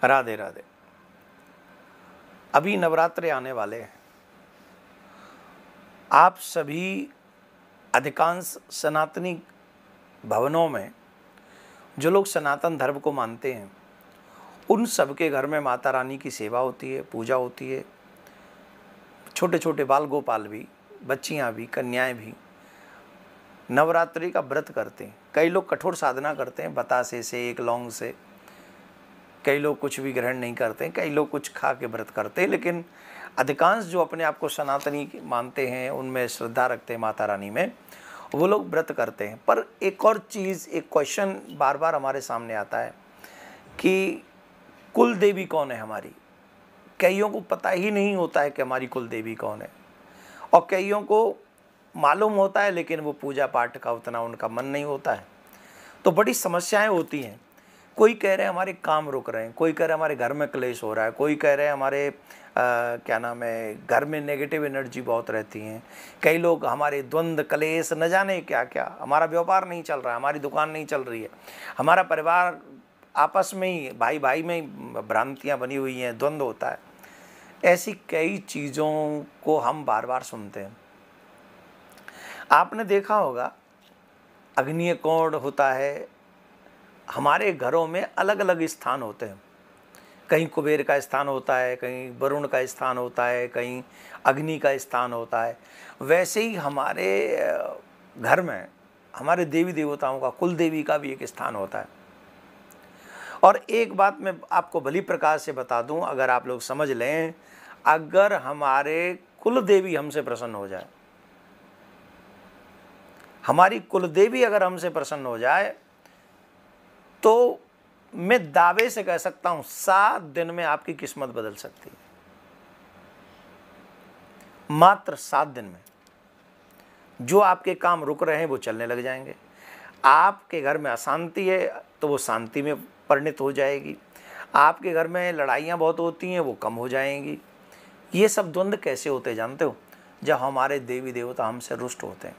राधे राधे। अभी नवरात्रे आने वाले हैं। आप सभी अधिकांश सनातनी भवनों में जो लोग सनातन धर्म को मानते हैं उन सबके घर में माता रानी की सेवा होती है, पूजा होती है। छोटे छोटे बाल गोपाल भी, बच्चियां भी, कन्याएं भी नवरात्रि का व्रत करते हैं। कई लोग कठोर साधना करते हैं, बतासे से, एक लौंग से। कई लोग कुछ भी ग्रहण नहीं करते हैं, कई लोग कुछ खा के व्रत करते हैं। लेकिन अधिकांश जो अपने आप को सनातनी मानते हैं, उनमें श्रद्धा रखते हैं माता रानी में, वो लोग व्रत करते हैं। पर एक और चीज़, एक क्वेश्चन बार बार हमारे सामने आता है कि कुल देवी कौन है हमारी। कईयों को पता ही नहीं होता है कि हमारी कुल देवी कौन है, और कईयों को मालूम होता है लेकिन वो पूजा पाठ का उतना उनका मन नहीं होता है। तो बड़ी समस्याएं होती हैं। कोई कह रहे हैं हमारे काम रुक रहे हैं, कोई कह रहे हैं हमारे घर में क्लेश हो रहा है, कोई कह रहे हैं हमारे क्या नाम है, घर में नेगेटिव एनर्जी बहुत रहती हैं। कई लोग हमारे द्वंद्व, क्लेश, न जाने क्या क्या, हमारा व्यापार नहीं चल रहा है, हमारी दुकान नहीं चल रही है, हमारा परिवार आपस में ही, भाई भाई में ही भ्रांतियाँ बनी हुई हैं, द्वंद्व होता है। ऐसी कई चीज़ों को हम बार बार सुनते हैं। आपने देखा होगा अग्नि कोण होता है, हमारे घरों में अलग अलग स्थान होते हैं। कहीं कुबेर का स्थान होता है, कहीं वरुण का स्थान होता है, कहीं अग्नि का स्थान होता है। वैसे ही हमारे घर में हमारे देवी देवताओं का, कुल देवी का भी एक स्थान होता है। और एक बात मैं आपको भली प्रकार से बता दूं, अगर आप लोग समझ लें, अगर हमारे कुल देवी हमसे प्रसन्न हो जाए, हमारी कुल देवी अगर हमसे प्रसन्न हो जाए, तो मैं दावे से कह सकता हूं 7 दिन में आपकी किस्मत बदल सकती है। मात्र 7 दिन में जो आपके काम रुक रहे हैं वो चलने लग जाएंगे। आपके घर में अशांति है तो वो शांति में परिणित हो जाएगी। आपके घर में लड़ाइयाँ बहुत होती हैं, वो कम हो जाएंगी। ये सब द्वंद्व कैसे होते जानते हो? जब हमारे देवी देवता हमसे रुष्ट होते हैं।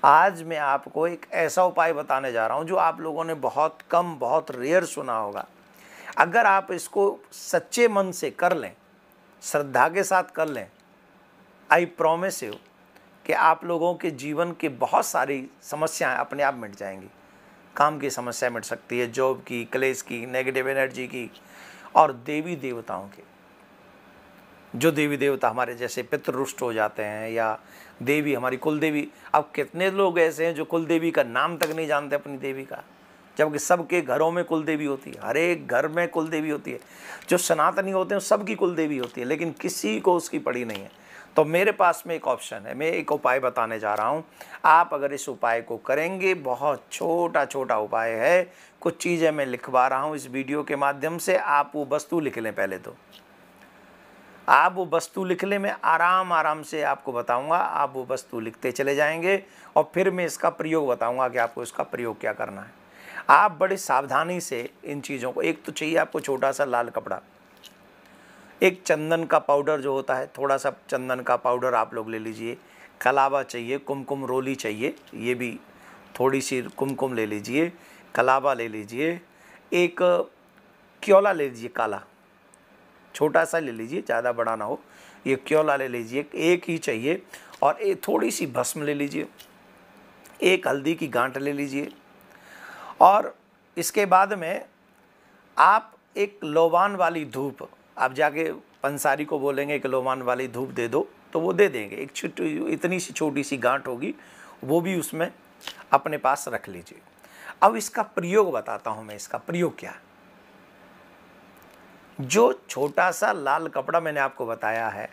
आज मैं आपको एक ऐसा उपाय बताने जा रहा हूं जो आप लोगों ने बहुत कम, बहुत रेयर सुना होगा। अगर आप इसको सच्चे मन से कर लें, श्रद्धा के साथ कर लें, आई प्रॉमिस यू कि आप लोगों के जीवन की बहुत सारी समस्याएं अपने आप मिट जाएंगी। काम की समस्या मिट सकती है, जॉब की, क्लेश की, नेगेटिव एनर्जी की, और देवी देवताओं की। जो देवी देवता हमारे जैसे पितृ रुष्ट हो जाते हैं, या देवी हमारी कुल देवी। अब कितने लोग ऐसे हैं जो कुल देवी का नाम तक नहीं जानते अपनी देवी का, जबकि सबके घरों में कुल देवी होती है, हर एक घर में कुल देवी होती है। जो सनातनी होते हैं सबकी कुल देवी होती है, लेकिन किसी को उसकी पड़ी नहीं है। तो मेरे पास में एक ऑप्शन है, मैं एक उपाय बताने जा रहा हूँ। आप अगर इस उपाय को करेंगे, बहुत छोटा छोटा उपाय है, कुछ चीज़ें मैं लिखवा रहा हूँ इस वीडियो के माध्यम से। आप वो वस्तु लिख लें, पहले तो आप वो वस्तु लिख लें। मैं आराम आराम से आपको बताऊंगा, आप वो वस्तु लिखते चले जाएंगे, और फिर मैं इसका प्रयोग बताऊंगा कि आपको इसका प्रयोग क्या करना है। आप बड़ी सावधानी से इन चीज़ों को, एक तो चाहिए आपको छोटा सा लाल कपड़ा, एक चंदन का पाउडर जो होता है, थोड़ा सा चंदन का पाउडर आप लोग ले लीजिए, कलावा चाहिए, कुमकुम रोली चाहिए, ये भी थोड़ी सी कुमकुम ले लीजिए, कलावा ले लीजिए, एक क्योला ले लीजिए, काला छोटा सा ले लीजिए, ज़्यादा बड़ा ना हो, ये क्योला ले लीजिए, एक ही चाहिए। और एक थोड़ी सी भस्म ले लीजिए, एक हल्दी की गांठ ले लीजिए, और इसके बाद में आप एक लोबान वाली धूप, आप जाके पंसारी को बोलेंगे कि लोबान वाली धूप दे दो, तो वो दे देंगे। एक छोटी, इतनी सी छोटी सी गांठ होगी, वो भी उसमें अपने पास रख लीजिए। अब इसका प्रयोग बताता हूँ मैं, इसका प्रयोग क्या है। जो छोटा सा लाल कपड़ा मैंने आपको बताया है,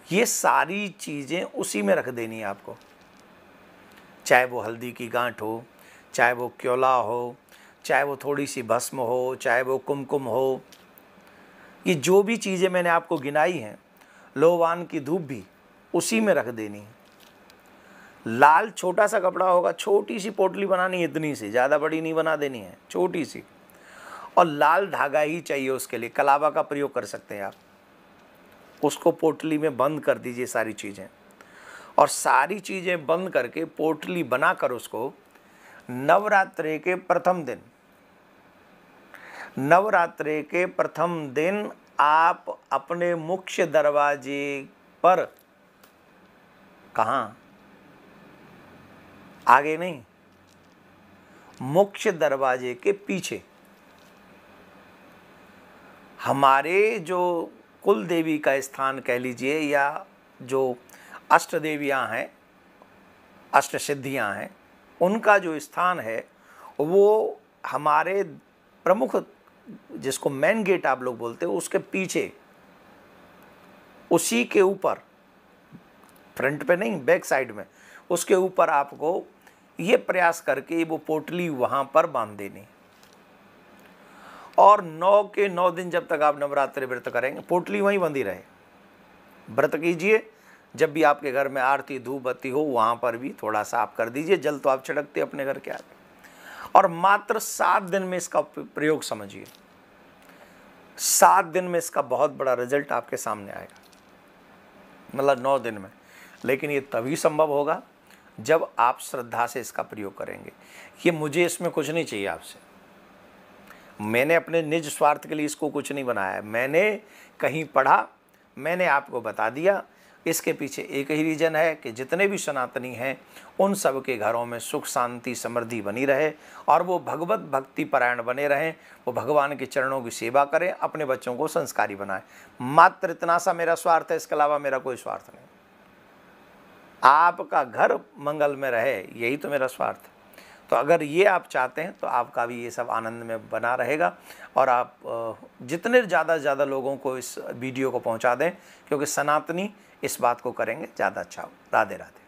ये सारी चीज़ें उसी में रख देनी है आपको। चाहे वो हल्दी की गांठ हो, चाहे वो क्योला हो, चाहे वो थोड़ी सी भस्म हो, चाहे वो कुमकुम हो, ये जो भी चीज़ें मैंने आपको गिनाई हैं, लोबान की धूप भी उसी में रख देनी है। लाल छोटा सा कपड़ा होगा, छोटी सी पोटली बनानी है, इतनी सी, ज़्यादा बड़ी नहीं बना देनी है, छोटी सी, और लाल धागा ही चाहिए उसके लिए। कलावा का प्रयोग कर सकते हैं आप। उसको पोटली में बंद कर दीजिए सारी चीज़ें, और सारी चीज़ें बंद करके पोटली बनाकर उसको नवरात्रि के प्रथम दिन नवरात्रि के प्रथम दिन आप अपने मुख्य दरवाजे पर, कहाँ, आगे नहीं, मुख्य दरवाजे के पीछे हमारे जो कुल देवी का स्थान कह लीजिए, या जो अष्ट देवियाँ हैं, अष्ट सिद्धियाँ हैं, उनका जो स्थान है वो हमारे प्रमुख, जिसको मेन गेट आप लोग बोलते हो, उसके पीछे, उसी के ऊपर, फ्रंट पे नहीं, बैक साइड में, उसके ऊपर आपको ये प्रयास करके वो पोटली वहाँ पर बांध देनी। और 9 के 9 दिन जब तक आप नवरात्रि व्रत करेंगे, पोटली वहीं बंधी रहे। व्रत कीजिए, जब भी आपके घर में आरती धूप बत्ती हो वहाँ पर भी थोड़ा सा आप कर दीजिए। जल तो आप छिड़कते अपने घर के आगे, और मात्र 7 दिन में इसका प्रयोग समझिए। 7 दिन में इसका बहुत बड़ा रिजल्ट आपके सामने आएगा, मतलब 9 दिन में। लेकिन ये तभी संभव होगा जब आप श्रद्धा से इसका प्रयोग करेंगे। ये मुझे इसमें कुछ नहीं चाहिए आपसे, मैंने अपने निज स्वार्थ के लिए इसको कुछ नहीं बनाया है। मैंने कहीं पढ़ा, मैंने आपको बता दिया। इसके पीछे एक ही रीज़न है कि जितने भी सनातनी हैं उन सब के घरों में सुख शांति समृद्धि बनी रहे, और वो भगवत भक्ति परायण बने रहें, वो भगवान के चरणों की सेवा करें, अपने बच्चों को संस्कारी बनाएं। मात्र इतना सा मेरा स्वार्थ है, इसके अलावा मेरा कोई स्वार्थ नहीं। आपका घर मंगल में रहे, यही तो मेरा स्वार्थ है। तो अगर ये आप चाहते हैं तो आपका भी ये सब आनंद में बना रहेगा, और आप जितने ज़्यादा से ज़्यादा लोगों को इस वीडियो को पहुंचा दें, क्योंकि सनातनी इस बात को करेंगे ज़्यादा अच्छा हो। राधे राधे।